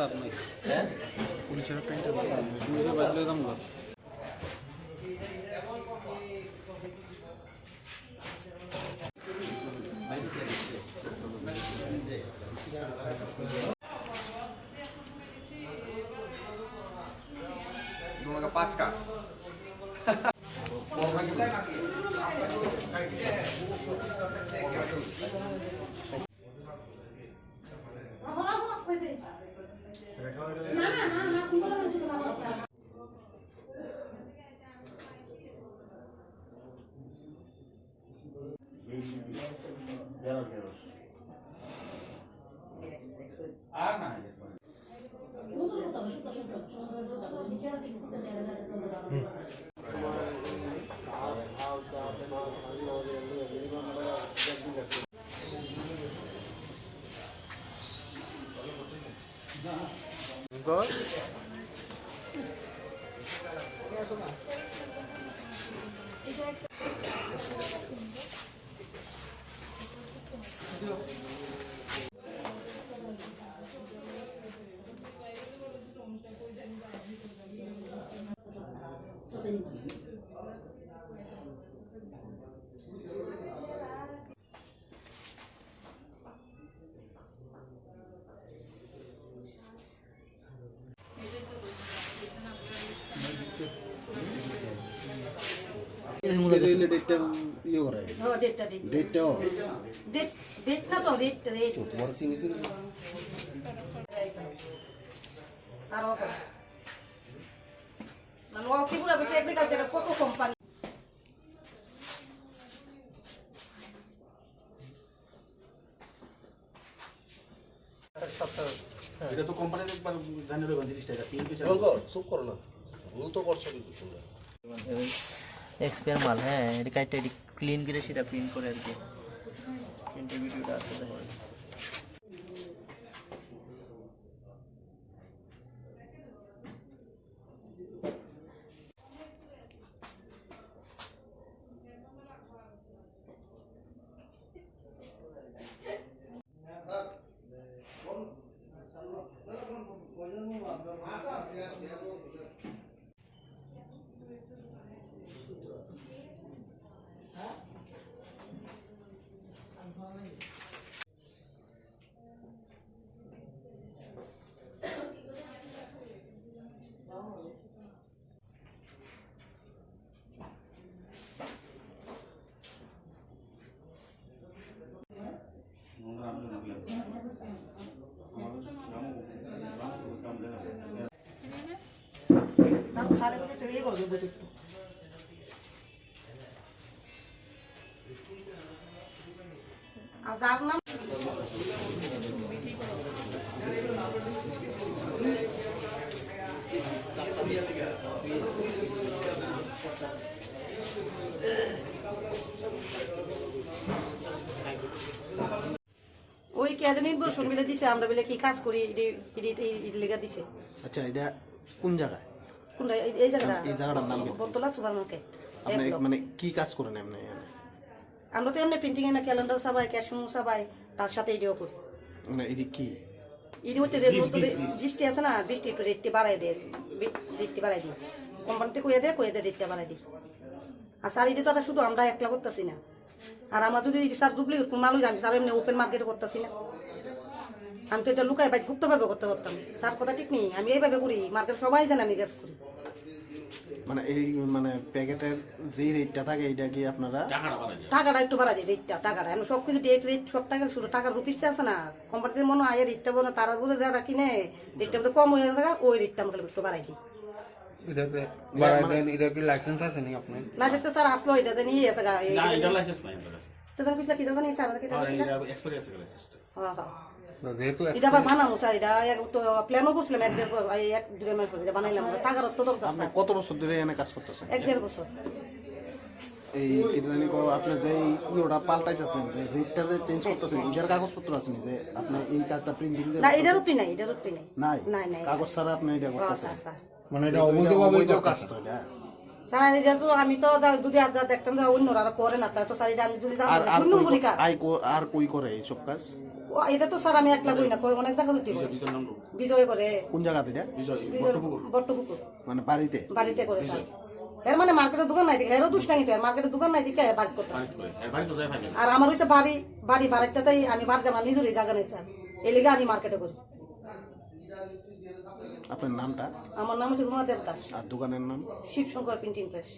লাভ নাই পুলিশের বাজলে দাম লাভ তোমাকে 5 का কত কোম্পানি এটা তো কোম্পানির একবার জানিয়ে দেবেন জিনিসটা এটা পিএনপি চুপ করো না ভুল তো করছো কিন্তু তোমরা एक्सपायर माल है काटते क्लीन करे सीधा प्रिंट करे আর কি প্রিন্টের ভিডিওটা আছে দেখো सारे को चलिए कर दो बेटे आजार नाम ওই কেদিন বসুন মিলে দিছে আমরা বলে কি কাজ করি এই লেগা দিছে আচ্ছা এটা কোন জায়গায় কোন এই জায়গাটার নাম কি বতলা সুপার মার্কেট আপনি মানে কি কাজ করেন আপনি আমরা তো এমনি প্রিন্টিং এর ক্যালেন্ডার সাবাই ক্যাশন সাবাই তার সাথে এডিও করি মানে এডি কি এডি হচ্ছে বৃষ্টি আছে না বৃষ্টি একটু রেটটি বাড়াই দেয় রেটটি বাড়াই দিই কোম্পানিতে কইয়া দেয় রেটটা বাড়াই দিই আর স্যার এটি তো শুধু আমরা একলা করতেছি না আর আমার যদি স্যার ডুপ্লিকেট মালই জানি স্যার এমনি ওপেন মার্কেটে করতেছি না আমি তো এটা লুকাই বাইক গুপ্তভাবে করতে পারতাম স্যার কথা ঠিক নেই আমি এইভাবে করি মার্কেট সবাই জানে আমি গ্যাস করি মানে এই মানে প্যাকেটের যে রেটটা থাকে এটা কি আপনারা টাকাটা একটু বাড়াই দিই রেটটা টাকাটা আমি সব কিছু রেট সব টাকা শুধু টাকার রুপিসটা আছে না কোম্পানিতে মনে হয় রেটটা বলে তারা বুঝে যারা কিনে রেটটা বোধ কম হয়ে থাকে ওই রেটটা আমাকে একটু বাড়াই দিই এটাতে বাড়াই দেন এটা কি লাইসেন্স আছে নি আপনি লাইসেন্স তো স্যার আসলো এটাতে নিয়ে এসে না এটা লাইসেন্স নাই তো তুমি কি জানো নি স্যার কি জানো এটা এক্সপেরিয়েন্স আছে লাইসেন্সটা হ্যাঁ যেহেতু এটা আবার বানাবো স্যার এটা তো প্ল্যানও করছিলাম এক দেড় মাস পরে বানাইলাম টাকার তো দরকার আপনি কত বছর ধরে এখানে কাজ করতেছেন এক দেড় বছর এই কি জানি কো আপনি যে ইওটা পাল্টাইতেছেন যে রেটটা যে চেঞ্জ করতেছেন এটার কাগজপত্র আছে নি যে আপনি এই কাজটা প্রিন্টিং যে না এটারও তুই নাই নাই নাই কাগজ ছাড়া আপনি এটা করতেছেন মানে এটা অবৈধভাবে অবৈধ কাজ তো এটা। স্যার এটা তো আমি তো যদি আজ দেখতাম যে অন্যরা আর করে না তাই তো স্যার এটা আমি যদি আর আর 2 নম্বরই কাজ আর কই করে এইসব কাজ? এটা তো স্যার আমি একলা করি না, অনেক জায়গা দিতে বিজয় করে, কোন জায়গাতে এটা? বট্টপুকুর মানে বাড়িতে? বাড়িতে করে স্যার। এর মানে মার্কেটের দোকান নাই দেখে এরও দুষ্টাঙ্গি তো, মার্কেটের দোকান নাই দেখে বাড়ি করতেছে। আর আমার হচ্ছে বাড়ি বাড়িটাতেই আমি বাড়িতে আমার নিজেরই জায়গা নেই স্যার, এই লিগে আমি মার্কেটে করি। আপনার নামটা? আমার নাম হচ্ছে রুমা দেবদাস, আর দোকানের নাম? Shivshankar printing press.